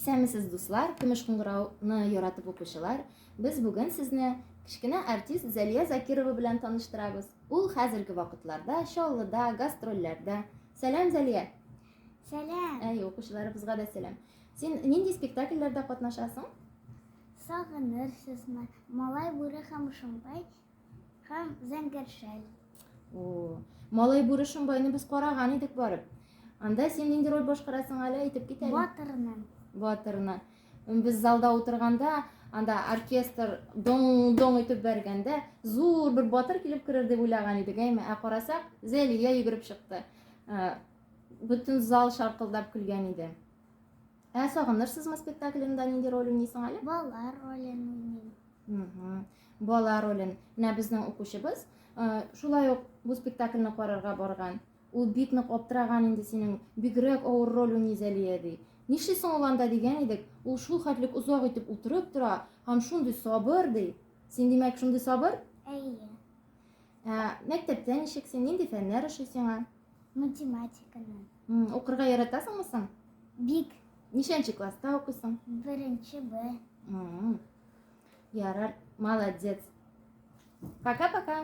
Исәнмесез, дуслар, көмеш кыңгырауны яратып укучылар. Без бүген сезне кичкенә артист Зәлия Закирова белән таныштырабыз. Ул хәзерге вакытларда Чаллыда, гастрольләрдә. Сәлам, Зәлия. Сәлам. Укучыларыбызга да сәлам. Син нинди спектакльләрдә катнашасың? Сагыныр сезне. Малай бүре һәм Шымбай һәм Зәңгәр шәл. Малай бүре Шымбайны без караган идек барып. Анда син нинди роль башкарасың әле, әйтеп кит әле. Батырны. Без залда утырганда, анда оркестр доң итеп бәргәндә, зур бер батыр килеп керер дип уйлаган идек, әйме, карасак, Зәлия йөгереп чыкты. Бөтен зал шаркылдап көлгән иде. Сагынырсызмы спектаклендә нинди роль уйныйсың әле? Бала ролен уйныйм. Бала ролен. Менә безнең укучыбыз шулай ук бу спектакльне карарга барган. Ул бик нык аптыраган инде, синең бигрәк авыр роль уйный Зәлия ди. Нишлисең ул анда дигән идек. Ул шул хәтлек озак итеп утырып тора һәм шундый сабыр ди. Син димәк шундый сабыр? Әйе. Мәктәптә ничек, син нинди фәннәр ошыйсың? Математиканы. Укырга яратасыңмы соң? Бик. Ничәнче класста укыйсың? 1-нче Б. Ярар, молодец. Пока-пока.